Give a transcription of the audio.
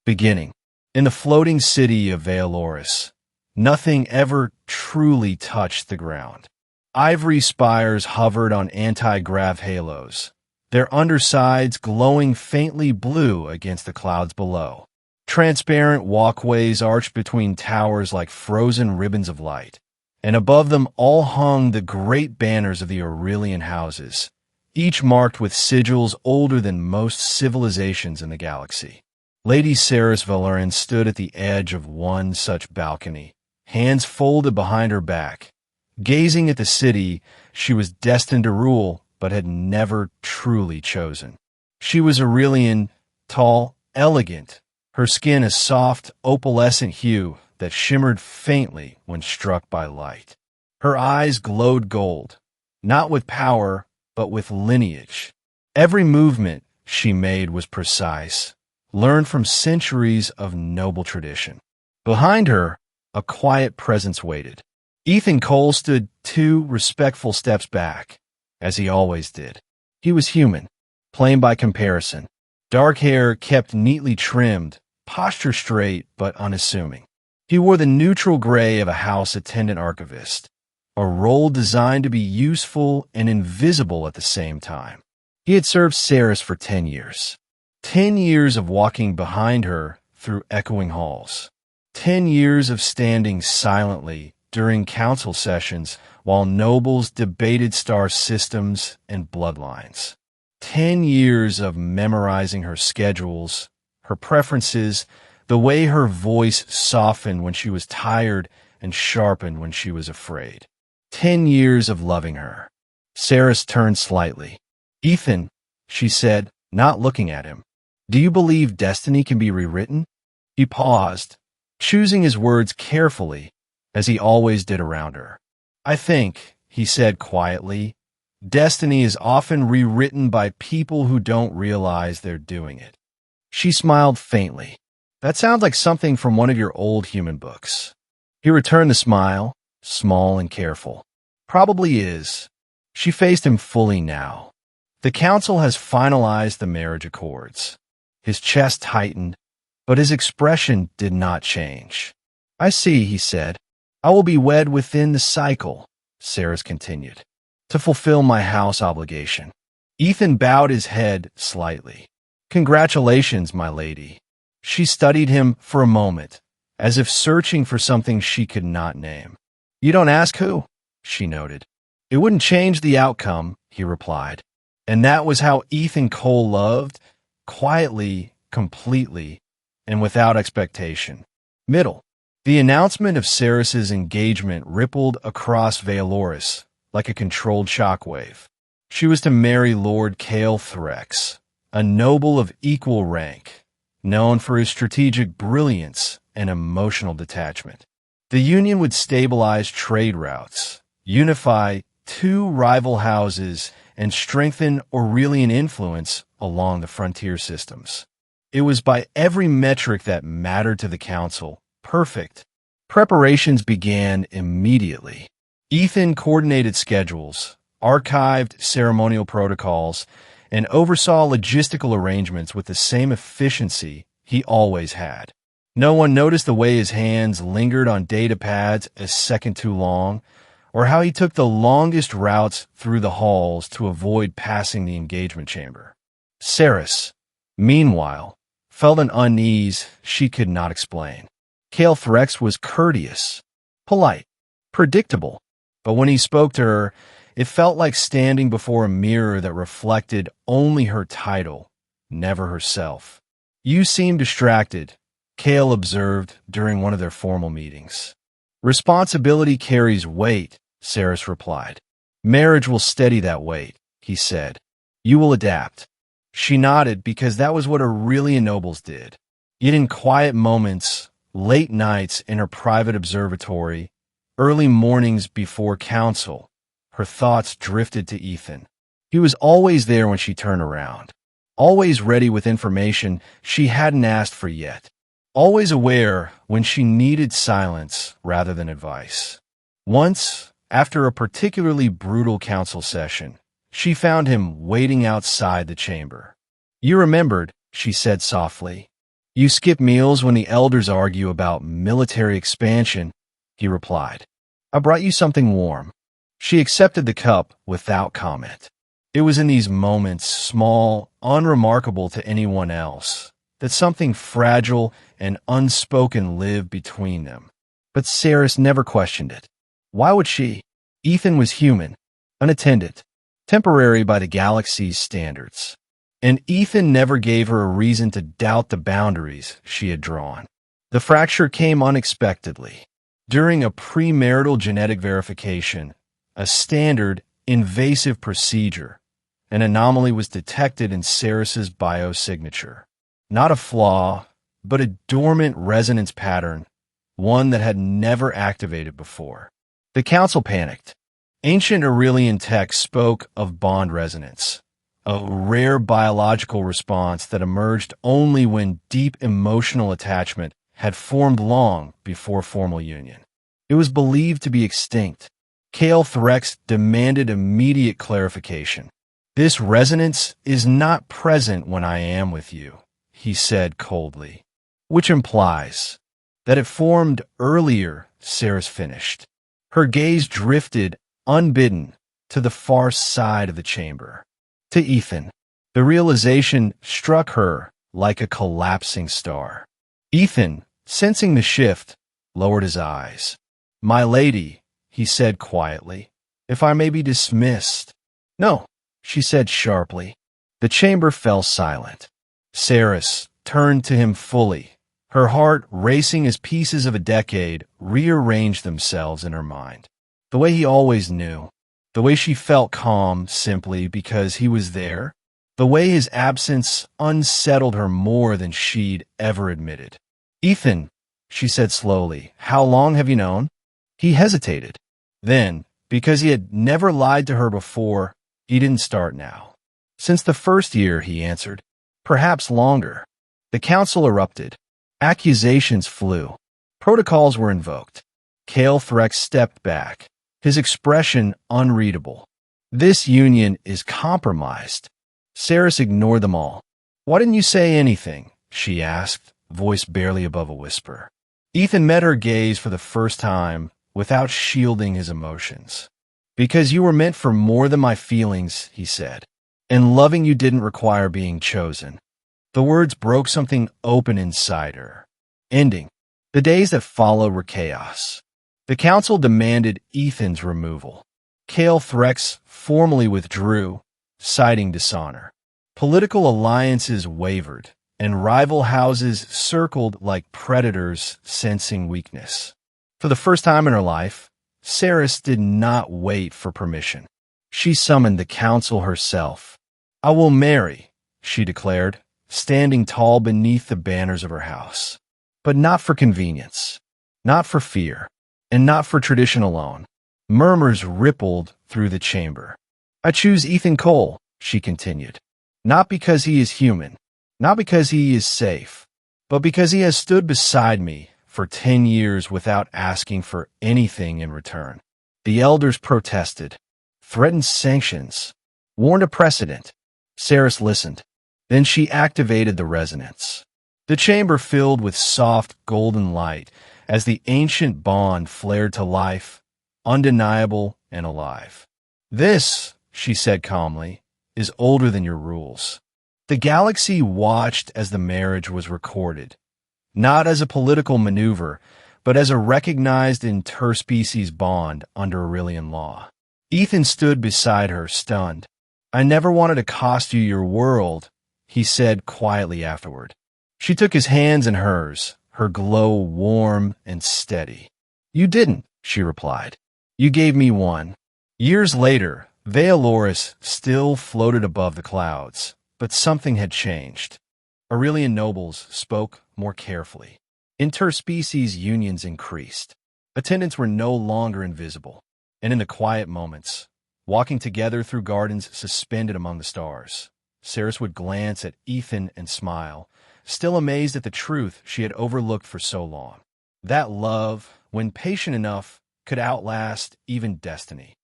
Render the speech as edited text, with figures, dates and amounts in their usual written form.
Beginning. In the floating city of Veloris, nothing ever truly touched the ground. Ivory spires hovered on anti-grav halos, their undersides glowing faintly blue against the clouds below. Transparent walkways arched between towers like frozen ribbons of light, and above them all hung the great banners of the Aurelian houses, each marked with sigils older than most civilizations in the galaxy. Lady Saris Valoran stood at the edge of one such balcony, hands folded behind her back, gazing at the city she was destined to rule but had never truly chosen. She was Aurelian, tall, elegant, her skin a soft, opalescent hue that shimmered faintly when struck by light. Her eyes glowed gold, not with power, but with lineage. Every movement she made was precise, learned from centuries of noble tradition. Behind her, a quiet presence waited. Ethan Cole stood 2 respectful steps back, as he always did. He was human, plain by comparison. Dark hair kept neatly trimmed, posture straight but unassuming. He wore the neutral gray of a house attendant archivist, a role designed to be useful and invisible at the same time. He had served Saris for 10 years. 10 years of walking behind her through echoing halls. 10 years of standing silently during council sessions while nobles debated star systems and bloodlines. 10 years of memorizing her schedules, her preferences, the way her voice softened when she was tired and sharpened when she was afraid. 10 years of loving her. Saris turned slightly. "Ethan," she said, not looking at him, "do you believe destiny can be rewritten?" He paused, choosing his words carefully, as he always did around her. "I think," he said quietly, "destiny is often rewritten by people who don't realize they're doing it." She smiled faintly. "That sounds like something from one of your old human books." He returned the smile, small and careful. "Probably is." She faced him fully now. The council has finalized the marriage accords. His chest tightened, but his expression did not change. "I see," he said. "I will be wed within the cycle," Saris continued, "to fulfill my house obligation." Ethan bowed his head slightly. "Congratulations, my lady." She studied him for a moment, as if searching for something she could not name. "You don't ask who," she noted. "It wouldn't change the outcome," he replied. And that was how Ethan Cole loved, quietly, completely, and without expectation. Middle. The announcement of Saris's engagement rippled across Veloris like a controlled shockwave. She was to marry Lord Cale Threx, a noble of equal rank, known for his strategic brilliance and emotional detachment. The union would stabilize trade routes, unify 2 rival houses, and strengthen Aurelian influence along the frontier systems. It was by every metric that mattered to the council perfect. Preparations began immediately. Ethan coordinated schedules, archived ceremonial protocols, and oversaw logistical arrangements with the same efficiency he always had. No one noticed the way his hands lingered on data pads a second too long, or how he took the longest routes through the halls to avoid passing the engagement chamber. Saris, meanwhile, felt an unease she could not explain. Cale Threx was courteous, polite, predictable, but when he spoke to her, it felt like standing before a mirror that reflected only her title, never herself. "You seem distracted," Cale observed during one of their formal meetings. "Responsibility carries weight," Saris replied. "Marriage will steady that weight," he said. "You will adapt." She nodded because that was what Aurelian nobles did. Yet in quiet moments, late nights in her private observatory, early mornings before council, her thoughts drifted to Ethan. He was always there when she turned around, always ready with information she hadn't asked for yet, always aware when she needed silence rather than advice. Once, after a particularly brutal council session, she found him waiting outside the chamber. "You remembered," she said softly. You skip meals when the elders argue about military expansion, he replied. I brought you something warm. She accepted the cup without comment. It was in these moments, small, unremarkable to anyone else, that something fragile and unspoken lived between them. But Saris never questioned it. Why would she? Ethan was human, unattended, temporary by the galaxy's standards. And Ethan never gave her a reason to doubt the boundaries she had drawn. The fracture came unexpectedly. During a premarital genetic verification, a standard, invasive procedure, an anomaly was detected in Saris's biosignature. Not a flaw, but a dormant resonance pattern, one that had never activated before. The council panicked. Ancient Aurelian texts spoke of bond resonance, a rare biological response that emerged only when deep emotional attachment had formed long before formal union. It was believed to be extinct. Kale Threx demanded immediate clarification. This resonance is not present when I am with you, he said coldly, which implies that it formed earlier, Saris finished. Her gaze drifted, unbidden, to the far side of the chamber. To Ethan, the realization struck her like a collapsing star. Ethan, sensing the shift, lowered his eyes. My lady, he said quietly, if I may be dismissed. No, she said sharply. The chamber fell silent. Saris turned to him fully, her heart racing as pieces of a decade rearranged themselves in her mind. The way he always knew. The way she felt calm simply because he was there. The way his absence unsettled her more than she'd ever admitted. Ethan, she said slowly, how long have you known? He hesitated. Then, because he had never lied to her before, he didn't start now. Since the first year, he answered. Perhaps longer. The council erupted. Accusations flew. Protocols were invoked. Kale Threx stepped back, his expression unreadable. This union is compromised. Saris ignored them all. Why didn't you say anything? She asked, voice barely above a whisper. Ethan met her gaze for the first time without shielding his emotions. Because you were meant for more than my feelings, he said, and loving you didn't require being chosen. The words broke something open inside her. Ending. The days that followed were chaos. The council demanded Ethan's removal. Kale Threx formally withdrew, citing dishonor. Political alliances wavered, and rival houses circled like predators sensing weakness. For the first time in her life, Saris did not wait for permission. She summoned the council herself. I will marry, she declared, standing tall beneath the banners of her house. But not for convenience, not for fear, and not for tradition alone. Murmurs rippled through the chamber. I choose Ethan Cole, she continued, not because he is human, not because he is safe, but because he has stood beside me for 10 years without asking for anything in return. The elders protested, threatened sanctions, warned a precedent. Saris listened. Then she activated the resonance. The chamber filled with soft golden light as the ancient bond flared to life, undeniable and alive. This, she said calmly, is older than your rules. The galaxy watched as the marriage was recorded, not as a political maneuver, but as a recognized interspecies bond under Aurelian law. Ethan stood beside her, stunned. I never wanted to cost you your world, he said quietly afterward. She took his hands in hers, her glow warm and steady. You didn't, she replied. You gave me one. Years later, Vealoris still floated above the clouds, but something had changed. Aurelian nobles spoke more carefully. Interspecies unions increased. Attendants were no longer invisible, and in the quiet moments, walking together through gardens suspended among the stars, Saris would glance at Ethan and smile, still amazed at the truth she had overlooked for so long. That love, when patient enough, could outlast even destiny.